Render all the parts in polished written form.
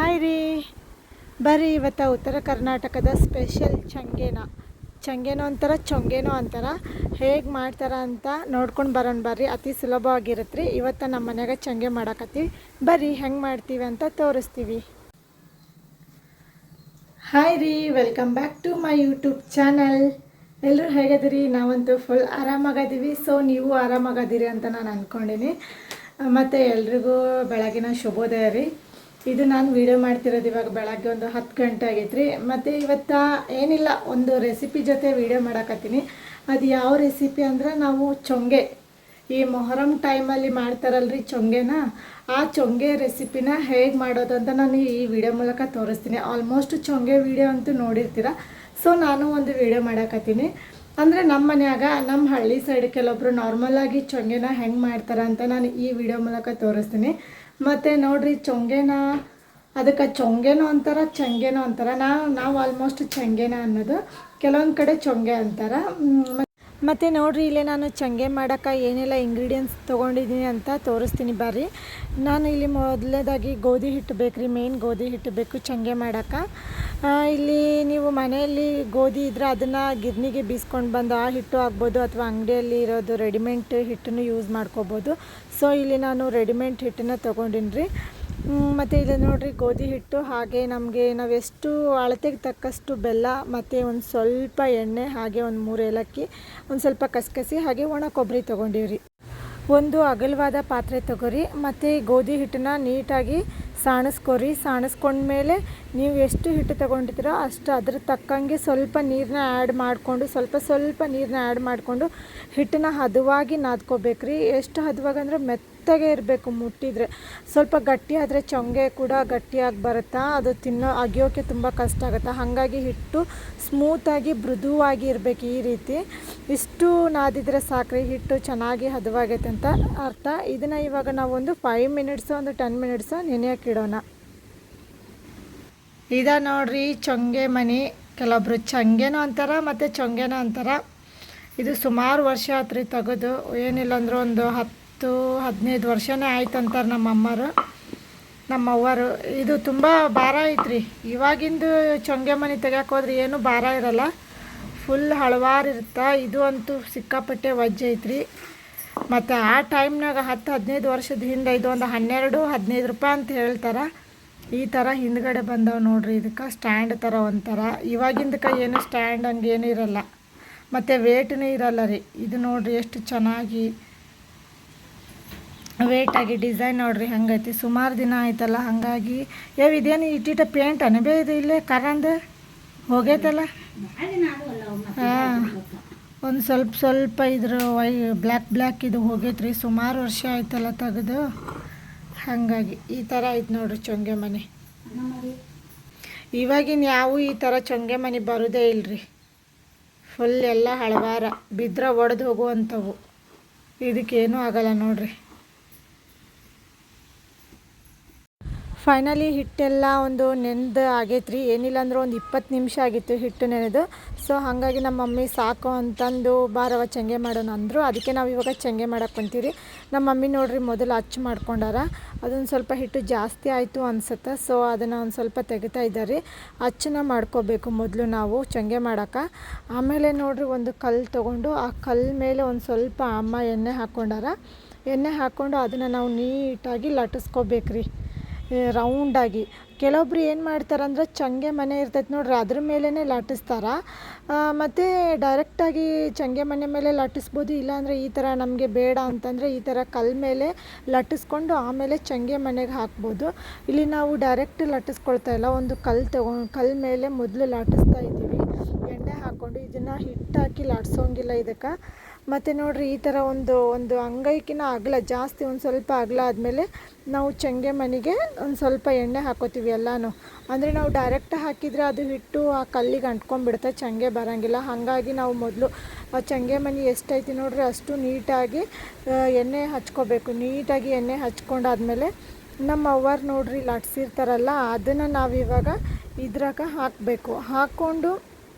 Hi ರೀ, ಬರ್ರಿ ಇವತ್ತು ಉತ್ತರ ಕರ್ನಾಟಕದ ಸ್ಪೆಷಲ್ ಚಂಗೇನೋ ಅಂತಾರೆ, ಚೊಂಗೇನೋ ಅಂತಾರೆ. ಹೇಗೆ ಮಾಡ್ತಾರೆ ಅಂತ ನೋಡ್ಕೊಂಡು ಬರೋಣ ಬರ್ರಿ. ಅತಿ ಸುಲಭವಾಗಿರುತ್ತೆ ರೀ. ಇವತ್ತು ನಮ್ಮ ಮನ್ಯಾಗ ಚಂಗೆ ಮಾಡಾಕತ್ತೀವಿ. ಬರ್ರಿ ಹೆಂಗೆ ಮಾಡ್ತೀವಿ ಅಂತ ತೋರಿಸ್ತೀವಿ. ಹಾಯ್ ರೀ, welcome back to my YouTube channel. ಎಲ್ಲರೂ ಹೇಗದಿರಿ? ನಾವಂತೂ ಫುಲ್ ಆರಾಮಾಗದೀವಿ. ಸೊ ನೀವು ಆರಾಮಾಗದಿರಿ ಅಂತ ನಾನು ಅಂದ್ಕೊಂಡೀನಿ. ಮತ್ತು ಎಲ್ರಿಗೂ ಬೆಳಗಿನ ಶುಭೋದಯ ರೀ. ಇದು ನಾನು ವೀಡಿಯೋ ಮಾಡ್ತಿರೋದು ಇವಾಗ ಬೆಳಗ್ಗೆ ಒಂದು 10 ಗಂಟೆ ಆಗೈತೆ ರೀ. ಮತ್ತು ಇವತ್ತು ಏನಿಲ್ಲ, ಒಂದು ರೆಸಿಪಿ ಜೊತೆ ವೀಡಿಯೋ ಮಾಡಾಕತ್ತೀನಿ. ಅದು ಯಾವ ರೆಸಿಪಿ ಅಂದ್ರೆ, ನಾವು ಚೊಂಗೆ ಈ ಮೊಹರಂ ಟೈಮಲ್ಲಿ ಮಾಡ್ತಾರಲ್ರಿ ಚೊಂಗೆನ, ಆ ಚೊಂಗೆ ರೆಸಿಪಿನ ಹೇಗೆ ಮಾಡೋದು ಅಂತ ನಾನು ಈ ವಿಡಿಯೋ ಮೂಲಕ ತೋರಿಸ್ತೀನಿ. ಆಲ್ಮೋಸ್ಟ್ ಚೊಂಗೆ ವಿಡಿಯೋ ಅಂತೂ ನೋಡಿರ್ತೀರ. ಸೊ ನಾನು ಒಂದು ವಿಡಿಯೋ ಮಾಡಾಕತ್ತೀನಿ. ಅಂದರೆ ನಮ್ಮ ಮನ್ಯಾಗ, ನಮ್ಮ ಹಳ್ಳಿ ಸೈಡ್ ಕೆಲವೊಬ್ರು ನಾರ್ಮಲಾಗಿ ಚೊಂಗೆನ ಹೆಂಗೆ ಮಾಡ್ತಾರೆ ಅಂತ ನಾನು ಈ ವಿಡಿಯೋ ಮೂಲಕ ತೋರಿಸ್ತೀನಿ. ಮತ್ತು ನೋಡಿರಿ, ಚೊಂಗೆನ ಅದಕ್ಕೆ ಚೊಂಗೆನೋ ಅಂತಾರೆ, ಚಂಗೆನೋ ಅಂತಾರೆ. ನಾವು ಆಲ್ಮೋಸ್ಟ್ ಚಂಗೆನ ಅನ್ನೋದು, ಕೆಲವೊಂದು ಕಡೆ ಚೊಂಗೆ ಅಂತಾರೆ. ಮತ್ತು ನೋಡಿರಿ, ಇಲ್ಲೇ ನಾನು ಚಂಗೆ ಮಾಡೋಕ್ಕೆ ಏನೆಲ್ಲ ಇಂಗ್ರೀಡಿಯೆಂಟ್ಸ್ ತೊಗೊಂಡಿದ್ದೀನಿ ಅಂತ ತೋರಿಸ್ತೀನಿ ಬರ್ರಿ. ನಾನು ಇಲ್ಲಿ ಮೊದಲನೇದಾಗಿ ಗೋಧಿ ಹಿಟ್ಟು ಬೇಕು ರೀ. ಮೇನ್ ಗೋಧಿ ಹಿಟ್ಟು ಬೇಕು ಚಂಗೆ ಮಾಡೋಕ್ಕೆ. ಇಲ್ಲಿ ನೀವು ಮನೆಯಲ್ಲಿ ಗೋಧಿ ಇದ್ದರೆ ಅದನ್ನು ಗಿರ್ನಿಗೆ ಬೀಸ್ಕೊಂಡು ಬಂದು ಆ ಹಿಟ್ಟು ಆಗ್ಬೋದು, ಅಥವಾ ಅಂಗಡಿಯಲ್ಲಿ ಇರೋದು ರೆಡಿಮೇಡ್ ಹಿಟ್ಟನ್ನು ಯೂಸ್ ಮಾಡ್ಕೋಬೋದು. ಸೊ ಇಲ್ಲಿ ನಾನು ರೆಡಿಮೇಡ್ ಹಿಟ್ಟನ್ನು ತೊಗೊಂಡಿನಿ ರೀ. ಮತ್ತು ಇಲ್ಲಿ ನೋಡಿರಿ, ಗೋಧಿ ಹಿಟ್ಟು, ಹಾಗೆ ನಮಗೆ ನಾವು ಎಷ್ಟು ಅಳತೆಗೆ ತಕ್ಕಷ್ಟು ಬೆಲ್ಲ, ಮತ್ತು ಒಂದು ಸ್ವಲ್ಪ ಎಣ್ಣೆ, ಹಾಗೆ ಒಂದು 3 ಏಲಕ್ಕಿ, ಒಂದು ಸ್ವಲ್ಪ ಕಸಕಸಿ, ಹಾಗೆ ಒಣ ಕೊಬ್ಬರಿ ತೊಗೊಂಡಿವ್ರಿ. ಒಂದು ಅಗಲವಾದ ಪಾತ್ರೆ ತೊಗೊರಿ. ಮತ್ತು ಗೋಧಿ ಹಿಟ್ಟನ್ನ ನೀಟಾಗಿ ಸಾಣಿಸ್ಕೊರಿ. ಸಾಣಿಸ್ಕೊಂಡ್ಮೇಲೆ ನೀವು ಎಷ್ಟು ಹಿಟ್ಟು ತೊಗೊಂಡಿದ್ದೀರೋ ಅಷ್ಟು ಅದ್ರ ತಕ್ಕಂಗೆ ಸ್ವಲ್ಪ ನೀರನ್ನ ಆ್ಯಡ್ ಮಾಡಿಕೊಂಡು, ಸ್ವಲ್ಪ ನೀರನ್ನ ಆ್ಯಡ್ ಮಾಡಿಕೊಂಡು ಹಿಟ್ಟನ್ನ ಹದವಾಗಿ ನಾದ್ಕೋಬೇಕ್ರಿ. ಎಷ್ಟು ಹದವಾಗಿ ಅಂದರೆ ಮೆತ್ತಗೆ ಇರಬೇಕು. ಮುಟ್ಟಿದರೆ ಸ್ವಲ್ಪ ಗಟ್ಟಿ ಆದರೆ ಚೊಂಗೆ ಕೂಡ ಗಟ್ಟಿಯಾಗಿ ಬರುತ್ತಾ, ಅದು ಅಗಿಯೋಕ್ಕೆ ತುಂಬ ಕಷ್ಟ ಆಗುತ್ತೆ. ಹಾಗಾಗಿ ಹಿಟ್ಟು ಸ್ಮೂತಾಗಿ ಮೃದುವಾಗಿ ಇರಬೇಕು. ಈ ರೀತಿ ಇಷ್ಟು ನಾದಿದ್ರೆ ಸಾಕ್ರಿ, ಹಿಟ್ಟು ಚೆನ್ನಾಗಿ ಹದವಾಗೈತೆ ಅಂತ ಅರ್ಥ. ಇದನ್ನು ಇವಾಗ ನಾವು ಒಂದು 5 ಮಿನಿಟ್ಸು, ಒಂದು 10 ಮಿನಿಟ್ಸು ನೆನೆಯೋಕೆ ಇಡೋಣ. ಇದ ನೋಡ್ರಿ ಚೊಂಗೆ ಮನೆ. ಕೆಲವೊಬ್ರು ಚಂಗೆನೋ ಅಂತಾರೆ, ಮತ್ತು ಚೊಂಗೆನೋ ಅಂತಾರೆ. ಇದು ಸುಮಾರು ವರ್ಷ ಆತ್ರಿ ತೆಗೆದು. ಏನಿಲ್ಲ ಅಂದ್ರೆ ಒಂದು 10-15 ವರ್ಷನೇ ಆಯ್ತು ಅಂತಾರೆ ನಮ್ಮವ್ವರು. ಇದು ತುಂಬ ಭಾರ ಐತ್ರಿ. ಇವಾಗಿಂದು ಚೊಂಗೆ ಮನೆ ತೆಗ್ಯಾಕೆ ಹೋದ್ರೆ ಏನು ಭಾರ ಇರಲ್ಲ, ಫುಲ್ ಹಳವಾರು ಇರುತ್ತೆ. ಇದು ಅಂತೂ ಸಿಕ್ಕಾಪಟ್ಟೆ ವಜ್ಜೆ ಐತ್ರಿ. ಮತ್ತು ಆ ಟೈಮ್ನಾಗ 10-15 ವರ್ಷದ ಹಿಂದೆ ಇದು ಒಂದು 12-15 ರೂಪಾಯಿ ಅಂತ ಹೇಳ್ತಾರೆ. ಈ ಥರ ಹಿಂದ್ಗಡೆ ಬಂದವು ನೋಡ್ರಿ. ಇದಕ್ಕೆ ಸ್ಟ್ಯಾಂಡ್ ಥರ ಒಂಥರ. ಇವಾಗಿಂದಕ್ಕೆ ಏನು ಸ್ಟ್ಯಾಂಡ್ ಹಂಗೇನು ಇರಲ್ಲ, ಮತ್ತು ವೇಟ್ನೂ ಇರಲ್ಲ ರೀ. ಇದು ನೋಡ್ರಿ ಎಷ್ಟು ಚೆನ್ನಾಗಿ ವೇಟಾಗಿ ಡಿಸೈನ್ ನೋಡ್ರಿ ಹಂಗೈತಿ. ಸುಮಾರು ದಿನ ಆಯ್ತಲ್ಲ, ಹಾಗಾಗಿ ಇದೇನು ಇಟ್ಟಿಟ್ಟ ಪೇಂಟ್ ಅನಬೇ ಇದು ಇಲ್ಲೇ ಕರಂದು ಹೋಗೈತಲ್ಲ. ಹಾಂ, ಒಂದು ಸ್ವಲ್ಪ ಇದ್ರ ಬ್ಲ್ಯಾಕ್ ಇದು ಹೋಗೈತ್ರಿ. ಸುಮಾರು ವರ್ಷ ಆಯ್ತಲ್ಲ ತೆಗೆದು, ಹಾಗಾಗಿ ಈ ಥರ ಐತೆ ನೋಡ್ರಿ ಚೊಂಗೆ ಮನೆ. ಇವಾಗಿನ ಯಾವ ಈ ಥರ ಚೊಂಗೆ ಮನೆ ಬರೋದೇ ಇಲ್ರಿ. ಫುಲ್ ಎಲ್ಲ ಹಳವಾರ, ಬಿದ್ದರೆ ಒಡೆದು ಹೋಗುವಂಥವು. ಇದಕ್ಕೇನೂ ಆಗಲ್ಲ ನೋಡ್ರಿ. ಫೈನಲಿ ಹಿಟ್ಟೆಲ್ಲ ಒಂದು ನೆನೆದು ಆಗೈತ್ರಿ. ಏನಿಲ್ಲ ಅಂದ್ರೆ ಒಂದು 20 ನಿಮಿಷ ಆಗಿತ್ತು ಹಿಟ್ಟು ನೆನೆದು. ಸೊ ಹಾಗಾಗಿ ನಮ್ಮ ಮಮ್ಮಿ ಸಾಕು ಅಂತಂದು ಬಾರವ ಚಂಗೆ ಮಾಡೋಣ ಅಂದರು. ಅದಕ್ಕೆ ನಾವು ಇವಾಗ ಚಂಗೆ ಮಾಡಕ್ಕೆ ಬಂತೀವಿ ರೀ. ನಮ್ಮ ಮಮ್ಮಿ ನೋಡ್ರಿ ಮೊದಲು ಅಚ್ಚು ಮಾಡ್ಕೊಂಡಾರ. ಅದೊಂದು ಸ್ವಲ್ಪ ಹಿಟ್ಟು ಜಾಸ್ತಿ ಆಯಿತು ಅನ್ಸುತ್ತೆ. ಸೊ ಅದನ್ನು ಒಂದು ಸ್ವಲ್ಪ ತೆಗಿತಾ ಇದ್ದಾರೆ. ಅಚ್ಚನ್ನ ಮಾಡ್ಕೋಬೇಕು ಮೊದಲು ನಾವು ಚಂಗೆ ಮಾಡೋಕ್ಕೆ. ಆಮೇಲೆ ನೋಡ್ರಿ, ಒಂದು ಕಲ್ಲು ತೊಗೊಂಡು ಆ ಕಲ್ಲು ಮೇಲೆ ಒಂದು ಸ್ವಲ್ಪ ಅಮ್ಮ ಎಣ್ಣೆ ಹಾಕ್ಕೊಂಡಾರ. ಎಣ್ಣೆ ಹಾಕ್ಕೊಂಡು ಅದನ್ನು ನಾವು ನೀಟಾಗಿ ಲಟ್ಟಿಸ್ಕೋಬೇಕ್ರಿ, ರೌಂಡಾಗಿ. ಕೆಲವೊಬ್ರು ಏನು ಮಾಡ್ತಾರಂದ್ರೆ, ಚಂಗೆ ಮನೆ ಇರ್ತೈತೆ ನೋಡ್ರಿ, ಅದ್ರ ಮೇಲೇ ಲಟ್ಟಿಸ್ತಾರೆ. ಮತ್ತು ಡೈರೆಕ್ಟಾಗಿ ಚಂಗೆ ಮನೆ ಮೇಲೆ ಲಟ್ಟಿಸ್ಬೋದು. ಇಲ್ಲಾಂದರೆ ಈ ಥರ ನಮಗೆ ಬೇಡ ಅಂತಂದರೆ ಈ ಥರ ಕಲ್ಲು ಮೇಲೆ ಲಟ್ಟಿಸ್ಕೊಂಡು ಆಮೇಲೆ ಚಂಗೆ ಮನೆಗೆ ಹಾಕ್ಬೋದು. ಇಲ್ಲಿ ನಾವು ಡೈರೆಕ್ಟ್ ಲಟ್ಟಿಸ್ಕೊಳ್ತಾ ಇಲ್ಲ, ಒಂದು ಕಲ್ಲು ಮೇಲೆ ಮೊದಲು ಲಟ್ಟಿಸ್ತಾ ಇದ್ದೀವಿ ಎಣ್ಣೆ ಹಾಕ್ಕೊಂಡು. ಇದನ್ನು ಹಿಟ್ಟು ಹಾಕಿ ಲಟ್ಸೋಂಗಿಲ್ಲ ಇದಕ್ಕೆ. ಮತ್ತು ನೋಡಿರಿ, ಈ ಥರ ಒಂದು ಅಂಗೈಕಿನ ಅಗಲ, ಜಾಸ್ತಿ ಒಂದು ಸ್ವಲ್ಪ ಅಗಲ ಆದಮೇಲೆ ನಾವು ಚಂಗೆ ಮನೆಗೆ ಒಂದು ಸ್ವಲ್ಪ ಎಣ್ಣೆ ಹಾಕೋತೀವಿ ಎಲ್ಲನೂ. ಅಂದರೆ ನಾವು ಡೈರೆಕ್ಟ್ ಹಾಕಿದರೆ ಅದು ಹಿಟ್ಟು ಆ ಕಲ್ಲಿಗೆ ಅಂಟ್ಕೊಂಡ್ಬಿಡುತ್ತೆ, ಚಂಗೆ ಬರೋಂಗಿಲ್ಲ. ಹಾಗಾಗಿ ನಾವು ಮೊದಲು ಆ ಚಂಗೆ ಮನೆ ಎಷ್ಟೈತಿ ನೋಡ್ರಿ ಅಷ್ಟು ನೀಟಾಗಿ ಎಣ್ಣೆ ಹಚ್ಕೋಬೇಕು. ನೀಟಾಗಿ ಎಣ್ಣೆ ಹಚ್ಕೊಂಡಾದ್ಮೇಲೆ ನಮ್ಮ ಅವ್ವರು ನೋಡ್ರಿ ಲಟ್ಸಿರ್ತಾರಲ್ಲ, ಅದನ್ನು ನಾವಿವಾಗ ಇದ್ರಾಗ ಹಾಕಬೇಕು. ಹಾಕ್ಕೊಂಡು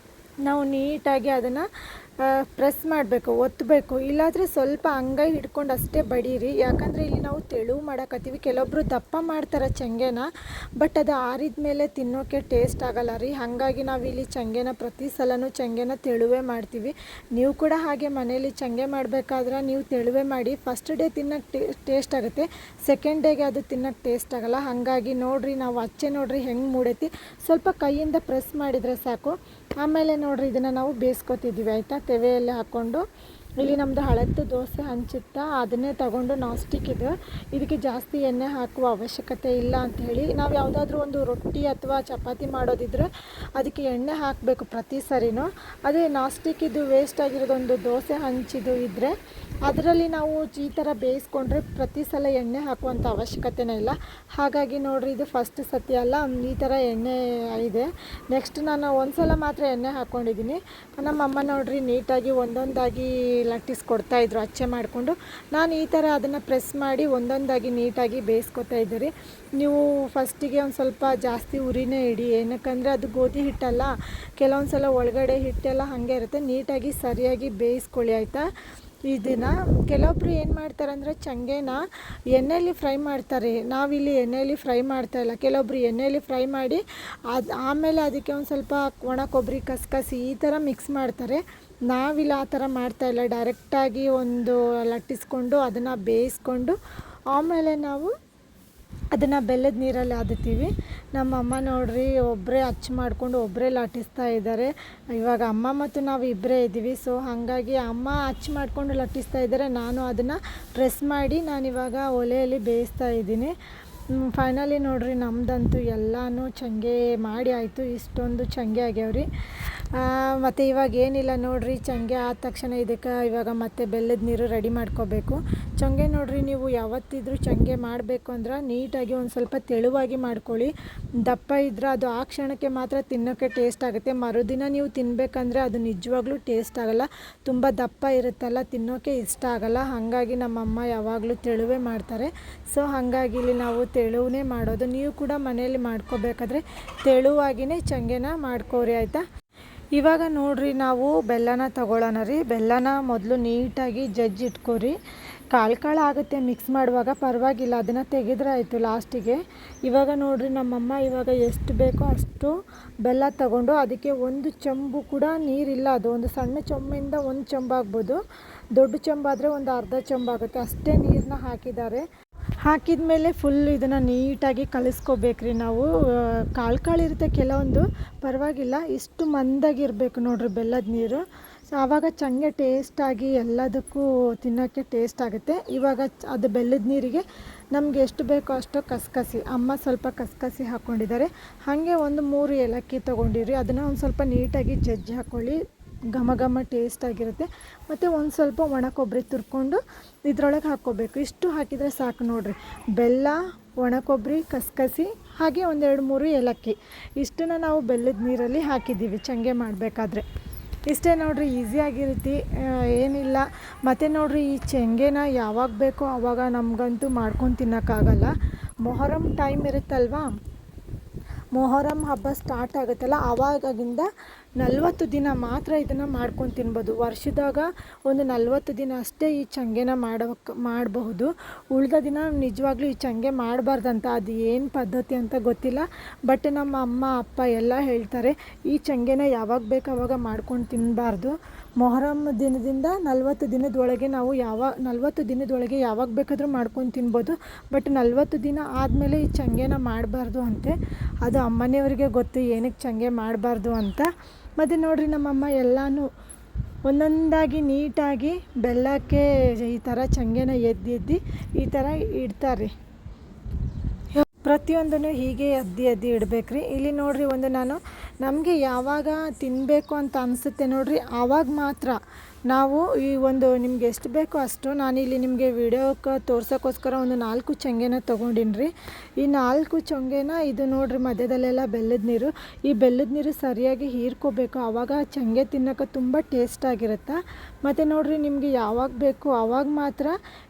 ನಾವು ನೀಟಾಗಿ ಅದನ್ನು ಪ್ರೆಸ್ ಮಾಡಬೇಕು, ಒತ್ತಬೇಕು. ಇಲ್ಲಾಂದರೆ ಸ್ವಲ್ಪ ಅಂಗೈ ಹಿಡ್ಕೊಂಡು ಅಷ್ಟೇ ಬಡೀರಿ. ಯಾಕಂದರೆ ಇಲ್ಲಿ ನಾವು ತೆಳು ಮಾಡಕತ್ತೀವಿ. ಕೆಲವೊಬ್ಬರು ದಪ್ಪ ಮಾಡ್ತಾರೆ ಚಂಗೆನ, ಬಟ್ ಅದು ಆರಿದ ಮೇಲೆ ತಿನ್ನೋಕ್ಕೆ ಟೇಸ್ಟ್ ಆಗಲ್ಲ ರೀ. ಹಾಗಾಗಿ ನಾವಿಲ್ಲಿ ಚಂಗೆನ ಪ್ರತಿ ಸಲನೂ ಚಂಗೆನ ತೆಳುವೆ ಮಾಡ್ತೀವಿ. ನೀವು ಕೂಡ ಹಾಗೆ ಮನೇಲಿ ಚಂಗೆ ಮಾಡಬೇಕಾದ್ರೆ ನೀವು ತೆಳುವೆ ಮಾಡಿ. ಫಸ್ಟ್ ಡೇ ತಿನ್ನೋಕ್ಕೆ ಟೇಸ್ಟ್ ಆಗುತ್ತೆ, ಸೆಕೆಂಡ್ ಡೇಗೆ ಅದು ತಿನ್ನೋಕ್ಕೆ ಟೇಸ್ಟ್ ಆಗಲ್ಲ. ಹಾಗಾಗಿ ನೋಡಿರಿ, ನಾವು ಅಚ್ಚೆ ನೋಡಿರಿ ಹೆಂಗೆ ಮೂಡೈತಿ, ಸ್ವಲ್ಪ ಕೈಯಿಂದ ಪ್ರೆಸ್ ಮಾಡಿದರೆ ಸಾಕು. ಆಮೇಲೆ ನೋಡಿರಿ ಇದನ್ನು ನಾವು ಬೇಯಿಸ್ಕೊತಿದ್ದೀವಿ ಆಯಿತಾ. ತೆವೆಯಲ್ಲಿ ಹಾಕ್ಕೊಂಡು ಇಲ್ಲಿ ನಮ್ಮದು ಹಳತ್ತು ದೋಸೆ ಹಂಚಿತ್ತ, ಅದನ್ನೇ ತಗೊಂಡು ನಾಸ್ಟಿಕ್ ಇದು. ಇದಕ್ಕೆ ಜಾಸ್ತಿ ಎಣ್ಣೆ ಹಾಕುವ ಅವಶ್ಯಕತೆ ಇಲ್ಲ ಅಂಥೇಳಿ. ನಾವು ಯಾವುದಾದ್ರೂ ಒಂದು ರೊಟ್ಟಿ ಅಥವಾ ಚಪಾತಿ ಮಾಡೋದಿದ್ರೆ ಅದಕ್ಕೆ ಎಣ್ಣೆ ಹಾಕಬೇಕು ಪ್ರತಿ ಸರಿನೂ. ಅದೇ ನಾಸ್ಟಿಕ್ ಇದು ವೇಸ್ಟ್ ಆಗಿರೋದೊಂದು ದೋಸೆ ಹಂಚಿದು ಇದ್ದರೆ ಅದರಲ್ಲಿ ನಾವು ಈ ಥರ ಬೇಯಿಸ್ಕೊಂಡ್ರೆ ಪ್ರತಿ ಸಲ ಎಣ್ಣೆ ಹಾಕುವಂಥ ಅವಶ್ಯಕತೆನೇ ಇಲ್ಲ. ಹಾಗಾಗಿ ನೋಡಿರಿ, ಇದು ಫಸ್ಟ್ ಸತಿ ಅಲ್ಲ ಈ ಥರ ಎಣ್ಣೆ ಇದೆ. ನೆಕ್ಸ್ಟ್ ನಾನು ಒಂದು ಸಲ ಮಾತ್ರ ಎಣ್ಣೆ ಹಾಕ್ಕೊಂಡಿದ್ದೀನಿ. ನಮ್ಮಮ್ಮ ನೋಡಿರಿ ನೀಟಾಗಿ ಒಂದೊಂದಾಗಿ ಲಟ್ಟಿಸ್ಕೊಡ್ತಾಯಿದ್ರು ಅಚ್ಚೆ ಮಾಡಿಕೊಂಡು. ನಾನು ಈ ಥರ ಅದನ್ನು ಪ್ರೆಸ್ ಮಾಡಿ ಒಂದೊಂದಾಗಿ ನೀಟಾಗಿ ಬೇಯಿಸ್ಕೊತಾ ಇದ್ದೀರಿ. ನೀವು ಫಸ್ಟಿಗೆ ಒಂದು ಸ್ವಲ್ಪ ಜಾಸ್ತಿ ಉರಿನೇ ಇಡಿ, ಏನಕ್ಕಂದರೆ ಅದು ಗೋಧಿ ಹಿಟ್ಟಲ್ಲ, ಕೆಲವೊಂದು ಸಲ ಒಳಗಡೆ ಹಿಟ್ಟೆಲ್ಲ ಹಾಗೆ ಇರುತ್ತೆ. ನೀಟಾಗಿ ಸರಿಯಾಗಿ ಬೇಯಿಸ್ಕೊಳ್ಳಿ ಆಯಿತಾ. ಇದನ್ನು ಕೆಲವೊಬ್ರು ಏನು ಮಾಡ್ತಾರೆ ಅಂದರೆ ಚಂಗೆನ ಎಣ್ಣೆಯಲ್ಲಿ ಫ್ರೈ ಮಾಡ್ತಾರೆ. ನಾವಿಲ್ಲಿ ಎಣ್ಣೆಯಲ್ಲಿ ಫ್ರೈ ಮಾಡ್ತಾಯಿಲ್ಲ. ಕೆಲವೊಬ್ರು ಎಣ್ಣೆಯಲ್ಲಿ ಫ್ರೈ ಮಾಡಿ ಆಮೇಲೆ ಅದಕ್ಕೆ ಒಂದು ಸ್ವಲ್ಪ ಒಣ ಕೊಬ್ಬರಿ, ಕಸಕಸಿ ಈ ಥರ ಮಿಕ್ಸ್ ಮಾಡ್ತಾರೆ. ನಾವಿಲ್ಲ ಆ ಥರ ಮಾಡ್ತಾಯಿಲ್ಲ. ಡೈರೆಕ್ಟಾಗಿ ಒಂದು ಲಟ್ಟಿಸ್ಕೊಂಡು ಅದನ್ನು ಬೇಯಿಸ್ಕೊಂಡು ಆಮೇಲೆ ನಾವು ಅದನ್ನು ಬೆಲ್ಲದ ನೀರಲ್ಲಿ ಅದ್ತೀವಿ. ನಮ್ಮ ಅಮ್ಮ ನೋಡ್ರಿ ಒಬ್ಬರೇ ಅಚ್ಚು ಮಾಡಿಕೊಂಡು ಒಬ್ಬರೇ ಲಟ್ಟಿಸ್ತಾ ಇದ್ದಾರೆ. ಇವಾಗ ಅಮ್ಮ ಮತ್ತು ನಾವು ಇಬ್ಬರೇ ಇದ್ದೀವಿ. ಸೊ ಹಾಗಾಗಿ ಅಮ್ಮ ಅಚ್ಚು ಮಾಡಿಕೊಂಡು ಲಟ್ಟಿಸ್ತಾ ಇದ್ದಾರೆ, ನಾನು ಅದನ್ನು ಪ್ರೆಸ್ ಮಾಡಿ ನಾನಿವಾಗ ಒಲೆಯಲ್ಲಿ ಬೇಯಿಸ್ತಾ ಇದ್ದೀನಿ. ಫೈನಲಿ ನೋಡ್ರಿ ನಮ್ಮದಂತೂ ಎಲ್ಲನೂ ಚಂಗೆ ಮಾಡಿ ಆಯಿತು. ಇಷ್ಟೊಂದು ಚಂಗೆ ಆಗ್ಯಾವ್ರಿ. ಮತ್ತು ಇವಾಗ ಏನಿಲ್ಲ ನೋಡಿರಿ, ಚಂಗೆ ಆದ ತಕ್ಷಣ ಇದಕ್ಕೆ ಇವಾಗ ಮತ್ತೆ ಬೆಲ್ಲದ ನೀರು ರೆಡಿ ಮಾಡ್ಕೋಬೇಕು. ಚಂಗೆ ನೋಡಿರಿ, ನೀವು ಯಾವತ್ತಿದ್ರೂ ಚಂಗೆ ಮಾಡಬೇಕು ಅಂದ್ರೆ ನೀಟಾಗಿ ಒಂದು ಸ್ವಲ್ಪ ತೆಳುವಾಗಿ ಮಾಡ್ಕೊಳ್ಳಿ. ದಪ್ಪ ಇದ್ದರೆ ಅದು ಆ ಕ್ಷಣಕ್ಕೆ ಮಾತ್ರ ತಿನ್ನೋಕ್ಕೆ ಟೇಸ್ಟ್ ಆಗುತ್ತೆ. ಮರುದಿನ ನೀವು ತಿನ್ನಬೇಕಂದ್ರೆ ಅದು ನಿಜವಾಗ್ಲೂ ಟೇಸ್ಟ್ ಆಗೋಲ್ಲ. ತುಂಬ ದಪ್ಪ ಇರುತ್ತಲ್ಲ, ತಿನ್ನೋಕ್ಕೆ ಇಷ್ಟ ಆಗೋಲ್ಲ. ಹಾಗಾಗಿ ನಮ್ಮಮ್ಮ ಯಾವಾಗಲೂ ತೆಳುವೇ ಮಾಡ್ತಾರೆ. ಸೊ ಹಾಗಾಗಿ ಇಲ್ಲಿ ನಾವು ತೆಳುವೇ ಮಾಡೋದು. ನೀವು ಕೂಡ ಮನೆಯಲ್ಲಿ ಮಾಡ್ಕೋಬೇಕಾದ್ರೆ ತೆಳುವಾಗಿಯೇ ಚಂಗೆನ ಮಾಡ್ಕೋರಿ ಆಯಿತಾ. ಇವಾಗ ನೋಡ್ರಿ, ನಾವು ಬೆಲ್ಲನ ತಗೊಳ್ಳೋಣ ರೀ. ಬೆಲ್ಲನ ಮೊದಲು ನೀಟಾಗಿ ಇಟ್ಕೋರಿ. ಕಾಳು ಆಗುತ್ತೆ ಮಿಕ್ಸ್ ಮಾಡುವಾಗ, ಪರವಾಗಿಲ್ಲ, ಅದನ್ನು ತೆಗೆದ್ರೆ ಆಯಿತು ಲಾಸ್ಟಿಗೆ. ಇವಾಗ ನೋಡ್ರಿ, ನಮ್ಮಮ್ಮ ಇವಾಗ ಎಷ್ಟು ಬೇಕೋ ಅಷ್ಟು ಬೆಲ್ಲ ತಗೊಂಡು ಅದಕ್ಕೆ ಒಂದು ಚೊಂಬು ಕೂಡ ನೀರಿಲ್ಲ. ಅದು ಒಂದು ಸಣ್ಣ ಚೊಂಬಿಂದ ಒಂದು ಚೊಂಬಾಗ್ಬೋದು, ದೊಡ್ಡ ಚೊಂಬಾದರೆ ಒಂದು ಅರ್ಧ ಚೊಂಬಾಗುತ್ತೆ, ಅಷ್ಟೇ ನೀರನ್ನ ಹಾಕಿದ್ದಾರೆ. ಹಾಕಿದ ಮೇಲೆ ಫುಲ್ ಇದನ್ನು ನೀಟಾಗಿ ಕಲಿಸ್ಕೋಬೇಕ್ರಿ ನಾವು. ಕಾಳು ಇರುತ್ತೆ ಕೆಲವೊಂದು, ಪರವಾಗಿಲ್ಲ, ಇಷ್ಟು ಮಂದಾಗಿರಬೇಕು ನೋಡಿರಿ ಬೆಲ್ಲದ ನೀರು. ಸೊ ಆವಾಗ ಚಂಗೆ ಟೇಸ್ಟಾಗಿ ಎಲ್ಲದಕ್ಕೂ ತಿನ್ನೋಕ್ಕೆ ಟೇಸ್ಟ್ ಆಗುತ್ತೆ. ಇವಾಗ ಅದು ಬೆಲ್ಲದ ನೀರಿಗೆ ನಮಗೆ ಎಷ್ಟು ಬೇಕೋ ಅಷ್ಟು ಕಸಕಸಿ, ಅಮ್ಮ ಸ್ವಲ್ಪ ಕಸಕಸಿ ಹಾಕ್ಕೊಂಡಿದ್ದಾರೆ. ಹಾಗೆ ಒಂದು 3 ಏಲಕ್ಕಿ ತೊಗೊಂಡಿರಿ. ಅದನ್ನು ಒಂದು ಸ್ವಲ್ಪ ನೀಟಾಗಿ ಜಜ್ಜಿ ಹಾಕ್ಕೊಳ್ಳಿ, ಘಮ ಘಮ ಟೇಸ್ಟಾಗಿರುತ್ತೆ. ಮತ್ತು ಒಂದು ಸ್ವಲ್ಪ ಒಣ ಕೊಬ್ಬರಿ ತುರ್ಕೊಂಡು ಇದ್ರೊಳಗೆ ಹಾಕ್ಕೋಬೇಕು. ಇಷ್ಟು ಹಾಕಿದರೆ ಸಾಕು ನೋಡಿರಿ. ಬೆಲ್ಲ, ಒಣ ಕೊಬ್ಬರಿ, ಕಸಕಸಿ, ಹಾಗೆ 1-2-3 ಏಲಕ್ಕಿ, ಇಷ್ಟನ್ನು ನಾವು ಬೆಲ್ಲದ ನೀರಲ್ಲಿ ಹಾಕಿದ್ದೀವಿ ಚಂಗೆ ಮಾಡಬೇಕಾದ್ರೆ. ಇಷ್ಟೇ ನೋಡಿರಿ, ಈಸಿಯಾಗಿರುತ್ತೆ, ಏನಿಲ್ಲ. ಮತ್ತು ನೋಡಿರಿ, ಈ ಚಂಗೆನ ಯಾವಾಗ ಬೇಕೋ ಆವಾಗ ನಮಗಂತೂ ಮಾಡ್ಕೊಂಡು ತಿನ್ನೋಕ್ಕಾಗಲ್ಲ. ಮೊಹರಮ್ ಟೈಮ್ ಇರುತ್ತಲ್ವ, ಮೊಹರಮ್ ಹಬ್ಬ ಸ್ಟಾರ್ಟ್ ಆಗುತ್ತಲ್ಲ, ಆವಾಗಿಂದ 40 ದಿನ ಮಾತ್ರ ಇದನ್ನು ಮಾಡ್ಕೊಂಡು ತಿನ್ಬೋದು. ವರ್ಷದಾಗ ಒಂದು 40 ದಿನ ಅಷ್ಟೇ ಈ ಚಂಗೆನ ಮಾಡಬಹುದು. ಉಳಿದ ದಿನ ನಿಜವಾಗ್ಲೂ ಈ ಚಂಗೆ ಮಾಡಬಾರ್ದಂತ, ಅದು ಏನು ಪದ್ಧತಿ ಅಂತ ಗೊತ್ತಿಲ್ಲ. ಬಟ್ ನಮ್ಮ ಅಮ್ಮ ಅಪ್ಪ ಎಲ್ಲ ಹೇಳ್ತಾರೆ ಈ ಚಂಗೆನ ಯಾವಾಗ ಬೇಕು ಆವಾಗ ಮಾಡ್ಕೊಂಡು ತಿನ್ನಬಾರ್ದು. ಮೊಹರಮ್ ದಿನದಿಂದ 40 ದಿನದೊಳಗೆ ನಾವು 40 ದಿನದೊಳಗೆ ಯಾವಾಗ ಬೇಕಾದರೂ ಮಾಡ್ಕೊಂಡು ತಿನ್ಬೋದು. ಬಟ್ 40 ದಿನ ಆದಮೇಲೆ ಈ ಚಂಗೆನ ಮಾಡಬಾರ್ದು ಅಂತೆ. ಅದು ಅಮ್ಮನೆಯವರಿಗೆ ಗೊತ್ತು ಏನಕ್ಕೆ ಚಂಗೆ ಮಾಡಬಾರ್ದು ಅಂತ. ಮತ್ತು ನೋಡಿರಿ, ನಮ್ಮಮ್ಮ ಎಲ್ಲನೂ ಒಂದೊಂದಾಗಿ ನೀಟಾಗಿ ಬೆಲ್ಲಕ್ಕೆ ಈ ಥರ ಚಂಗೆನ ಎದ್ದಿ ಈ ಥರ ಇಡ್ತಾರೆ. ಪ್ರತಿಯೊಂದನ್ನು ಹೀಗೆ ಎದ್ದಿ ಇಡಬೇಕ್ರಿ. ಇಲ್ಲಿ ನೋಡಿರಿ, ಒಂದು ನಮಗೆ ಯಾವಾಗ ತಿನ್ನಬೇಕು ಅಂತ ಅನಿಸುತ್ತೆ ನೋಡಿರಿ, ಆವಾಗ ಮಾತ್ರ ನಾವು ಈ ಒಂದು ನಿಮ್ಗೆ ಎಷ್ಟು ಬೇಕೋ ಅಷ್ಟು, ನಾನಿಲ್ಲಿ ನಿಮಗೆ ವಿಡಿಯೋಕ್ಕೆ ತೋರ್ಸೋಕ್ಕೋಸ್ಕರ ಒಂದು 4 ಚಂಗೆನ ತೊಗೊಂಡಿನಿ ರೀ. ಈ 4 ಚಂಗೆನ ಇದು ನೋಡಿರಿ, ಮಧ್ಯದಲ್ಲೆಲ್ಲ ಬೆಲ್ಲದ ನೀರು. ಈ ಬೆಲ್ಲದ ನೀರು ಸರಿಯಾಗಿ ಹೀರ್ಕೋಬೇಕು, ಆವಾಗ ಚಂಗೆ ತಿನ್ನೋಕೆ ತುಂಬ ಟೇಸ್ಟಾಗಿರುತ್ತೆ. ಮತ್ತು ನೋಡಿರಿ, ನಿಮಗೆ ಯಾವಾಗ ಬೇಕು ಆವಾಗ ಮಾತ್ರ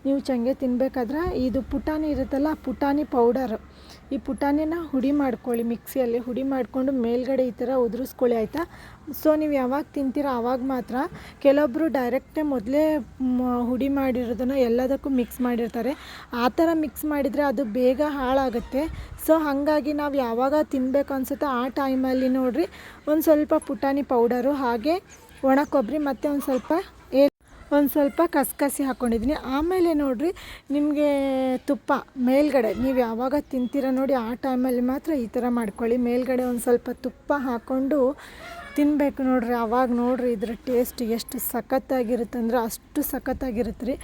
ನೀವು ಚಂಗೆ ತಿನ್ನಬೇಕಾದ್ರೆ ಇದು ಪುಟಾಣಿ ಇರುತ್ತಲ್ಲ, ಪುಟಾಣಿ ಪೌಡರ್ ಈ ಪುಟಾಣಿನ ಹುಡಿ ಮಾಡ್ಕೊಳ್ಳಿ, ಮಿಕ್ಸಿಯಲ್ಲಿ ಹುಡಿ ಮಾಡಿಕೊಂಡು ಮೇಲ್ಗಡೆ ಈ ಥರ ಉದುರಿಸ್ಕೊಳ್ಳಿ ಆಯಿತಾ. ಸೊ ನೀವು ಯಾವಾಗ ತಿಂತೀರ ಆವಾಗ ಮಾತ್ರ. ಕೆಲವೊಬ್ಬರು ಡೈರೆಕ್ಟೇ ಮೊದಲೇ ಹುಡಿ ಮಾಡಿರೋದನ್ನು ಎಲ್ಲದಕ್ಕೂ ಮಿಕ್ಸ್ ಮಾಡಿರ್ತಾರೆ. ಆ ಥರ ಮಿಕ್ಸ್ ಮಾಡಿದರೆ ಅದು ಬೇಗ ಹಾಳಾಗುತ್ತೆ. ಸೊ ಹಾಗಾಗಿ ನಾವು ಯಾವಾಗ ತಿನ್ನಬೇಕು ಅನಿಸುತ್ತೋ ಆ ಟೈಮಲ್ಲಿ ನೋಡಿರಿ ಒಂದು ಸ್ವಲ್ಪ ಪುಟಾಣಿ ಪೌಡರು, ಹಾಗೆ ಒಣ ಕೊಬ್ಬರಿ ಮತ್ತು ಒಂದು ಸ್ವಲ್ಪ ಕಸಕಸಿ ಹಾಕ್ಕೊಂಡಿದ್ದೀನಿ. ಆಮೇಲೆ ನೋಡಿರಿ ನಿಮಗೆ ತುಪ್ಪ ಮೇಲ್ಗಡೆ ನೀವು ಯಾವಾಗ ತಿಂತೀರ ನೋಡಿ ಆ ಟೈಮಲ್ಲಿ ಮಾತ್ರ ಈ ಥರ ಮಾಡ್ಕೊಳ್ಳಿ. ಮೇಲ್ಗಡೆ ಒಂದು ಸ್ವಲ್ಪ ತುಪ್ಪ ಹಾಕ್ಕೊಂಡು ತಿನ್ನಬೇಕು ನೋಡಿರಿ. ಆವಾಗ ನೋಡಿರಿ ಇದ್ರ ಟೇಸ್ಟ್ ಎಷ್ಟು ಸಖತ್ತಾಗಿರುತ್ತೆ ಅಂದರೆ ಅಷ್ಟು ಸಖತ್ತಾಗಿರುತ್ತೆ ರೀ.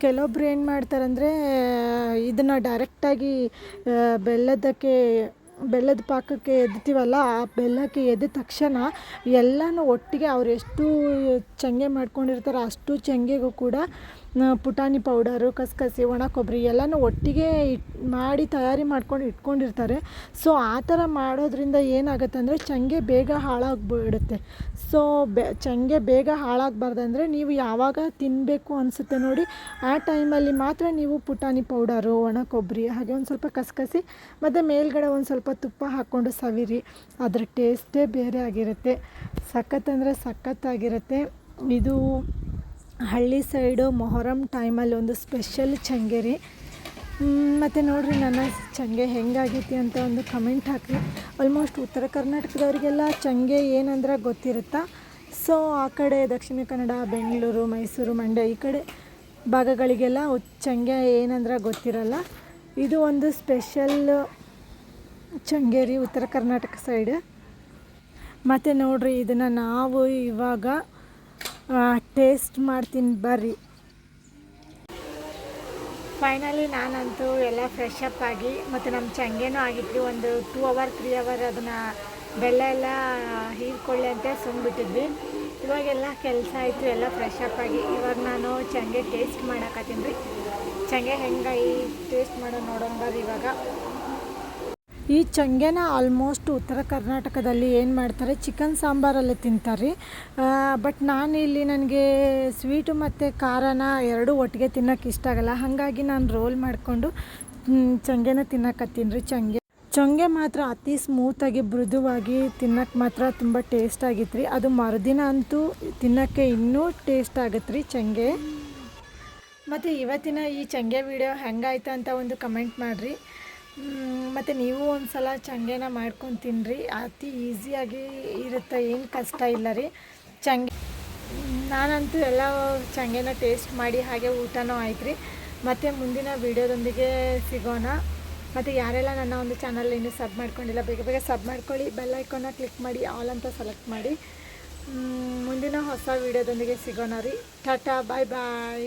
ಕೆಲವೊಬ್ರು ಏನು ಮಾಡ್ತಾರಂದರೆ ಇದನ್ನು ಡೈರೆಕ್ಟಾಗಿ ಬೆಲ್ಲದ ಪಾಕಕ್ಕೆ ಎದ್ತೀವಲ್ಲ, ಆ ಬೆಲ್ಲಕ್ಕೆ ಎದ್ದ ತಕ್ಷಣ ಎಲ್ಲನೂ ಒಟ್ಟಿಗೆ ಅವ್ರು ಎಷ್ಟು ಚಂಗೆ ಮಾಡ್ಕೊಂಡಿರ್ತಾರೆ ಅಷ್ಟು ಚಂಗೆಗೂ ಕೂಡ ಪುಟಾಣಿ ಪೌಡರು, ಕಸಕಸಿ, ಒಣ ಕೊಬ್ಬರಿ ಎಲ್ಲನೂ ಒಟ್ಟಿಗೆ ಮಾಡಿ ತಯಾರಿ ಮಾಡ್ಕೊಂಡು ಇಟ್ಕೊಂಡಿರ್ತಾರೆ. ಸೊ ಆ ಥರ ಮಾಡೋದ್ರಿಂದ ಏನಾಗುತ್ತೆ ಅಂದರೆ ಚಂಗೆ ಬೇಗ ಹಾಳಾಗಿಬಿಡುತ್ತೆ. ಸೊ ಚಂಗೆ ಬೇಗ ಹಾಳಾಗಬಾರ್ದಂದ್ರೆ ನೀವು ಯಾವಾಗ ತಿನ್ನಬೇಕು ಅನಿಸುತ್ತೆ ನೋಡಿ ಆ ಟೈಮಲ್ಲಿ ಮಾತ್ರ ನೀವು ಪುಟಾಣಿ ಪೌಡರು, ಒಣ ಕೊಬ್ಬರಿ, ಹಾಗೆ ಒಂದು ಸ್ವಲ್ಪ ಕಸಕಸಿ ಮತ್ತು ಮೇಲ್ಗಡೆ ಒಂದು ಸ್ವಲ್ಪ ತುಪ್ಪ ಹಾಕ್ಕೊಂಡು ಸವಿರಿ. ಅದ್ರ ಟೇಸ್ಟೇ ಬೇರೆ ಆಗಿರುತ್ತೆ. ಸಖತ್ತಂದರೆ ಸಖತ್ತಾಗಿರುತ್ತೆ. ಇದು ಹಳ್ಳಿ ಸೈಡು ಮೊಹರಂ ಟೈಮಲ್ಲಿ ಒಂದು ಸ್ಪೆಷಲ್ ಚಂಗೆ ರೀ. ಮತ್ತು ನೋಡಿರಿ ನನ್ನ ಚಂಗೆ ಹೆಂಗಾಗೈತಿ ಅಂತ ಒಂದು ಕಮೆಂಟ್ ಹಾಕಿ. ಆಲ್ಮೋಸ್ಟ್ ಉತ್ತರ ಕರ್ನಾಟಕದವರಿಗೆಲ್ಲ ಚಂಗೆ ಏನಂದ್ರೆ ಗೊತ್ತಿರುತ್ತಾ. ಸೊ ಆ ಕಡೆ ದಕ್ಷಿಣ ಕನ್ನಡ, ಬೆಂಗಳೂರು, ಮೈಸೂರು, ಮಂಡ್ಯ ಈ ಕಡೆ ಭಾಗಗಳಿಗೆಲ್ಲ ಚಂಗೆ ಏನಂದ್ರೆ ಗೊತ್ತಿರಲ್ಲ. ಇದು ಒಂದು ಸ್ಪೆಷಲ್ ಚಂಗೆ ರೀ ಉತ್ತರ ಕರ್ನಾಟಕ ಸೈಡ್. ಮತ್ತು ನೋಡಿರಿ ಇದನ್ನು ನಾವು ಇವಾಗ ಟೇಸ್ಟ್ ಮಾಡ್ತೀನಿ ಬರ್ರಿ. ಫೈನಲಿ ನಾನಂತೂ ಎಲ್ಲ ಫ್ರೆಶ್ ಅಪ್ ಆಗಿ ಮತ್ತು ನಮ್ಮ ಚಂಗೆನೂ ಆಗಿದ್ವಿ. ಒಂದು 2 ಅವರ್ 3 ಅವರ್ ಅದನ್ನು ಬೆಲ್ಲ ಎಲ್ಲ ಹೀರ್ಕೊಳ್ಳಿ ಅಂತ ಸುಮ್ಬಿಟ್ಟಿದ್ವಿ. ಇವಾಗೆಲ್ಲ ಕೆಲಸ ಆಯಿತು, ಎಲ್ಲ ಫ್ರೆಶ್ ಅಪ್ ಆಗಿ ಇವಾಗ ನಾನು ಚಂಗೆ ಟೇಸ್ಟ್ ಮಾಡಕತ್ತೀನಿ ರೀ. ಚಂಗೆ ಹೆಂಗಾಗಿ ಟೇಸ್ಟ್ ನೋಡೋಣ ಬರ್ರಿ. ಇವಾಗ ಈ ಚಂಗೆನ ಆಲ್ಮೋಸ್ಟ್ ಉತ್ತರ ಕರ್ನಾಟಕದಲ್ಲಿ ಏನು ಮಾಡ್ತಾರೆ, ಚಿಕನ್ ಸಾಂಬಾರಲ್ಲೇ ತಿಂತಾರೆ. ಬಟ್ ನನಗೆ ಸ್ವೀಟು ಮತ್ತು ಖಾರನ ಎರಡೂ ಒಟ್ಟಿಗೆ ತಿನ್ನೋಕೆ ಇಷ್ಟ ಆಗಲ್ಲ. ಹಾಗಾಗಿ ನಾನು ರೋಲ್ ಮಾಡಿಕೊಂಡು ಚಂಗೆನ ತಿನ್ನಕತ್ತೀನಿ ರೀ. ಚಂಗೆ ಮಾತ್ರ ಅತಿ ಸ್ಮೂತಾಗಿ ಮೃದುವಾಗಿ ತಿನ್ನೋಕೆ ಮಾತ್ರ ತುಂಬ ಟೇಸ್ಟ್ ಆಗಿತ್ತು ರೀ. ಅದು ಮರುದಿನ ಅಂತೂ ತಿನ್ನೋಕ್ಕೆ ಇನ್ನೂ ಟೇಸ್ಟ್ ಆಗುತ್ತೆ ರೀ ಚಂಗೆ. ಮತ್ತು ಇವತ್ತಿನ ಈ ಚಂಗೆ ವಿಡಿಯೋ ಹೆಂಗಾಯ್ತು ಅಂತ ಒಂದು ಕಮೆಂಟ್ ಮಾಡಿರಿ. ಮತ್ತು ನೀವು ಒಂದು ಸಲ ಚಂಗೆನ ಮಾಡ್ಕೊಂಡು ತಿನ್ನಿರಿ. ಅತಿ ಈಸಿಯಾಗಿ ಇರುತ್ತೆ, ಏನು ಕಷ್ಟ ಇಲ್ಲ ರೀ. ನಾನಂತೂ ಎಲ್ಲ ಚಂಗೆನ ಟೇಸ್ಟ್ ಮಾಡಿ ಹಾಗೆ ಊಟನೂ ಆಯ್ತು ರೀ. ಮತ್ತು ಮುಂದಿನ ವೀಡಿಯೋದೊಂದಿಗೆ ಸಿಗೋಣ. ಮತ್ತು ಯಾರೆಲ್ಲ ನನ್ನ ಒಂದು ಚಾನಲ್ ಇನ್ನೂ ಸಬ್ ಮಾಡ್ಕೊಂಡಿಲ್ಲ ಬೇಗ ಬೇಗ ಸಬ್ ಮಾಡ್ಕೊಳ್ಳಿ. ಬೆಲ್ ಐಕಾನ್ನ ಕ್ಲಿಕ್ ಮಾಡಿ ಆಲ್ ಅಂತ ಸೆಲೆಕ್ಟ್ ಮಾಡಿ. ಮುಂದಿನ ಹೊಸ ವೀಡಿಯೋದೊಂದಿಗೆ ಸಿಗೋಣ ರೀ. ಟಾಟಾ, ಬಾಯ್ ಬಾಯ್.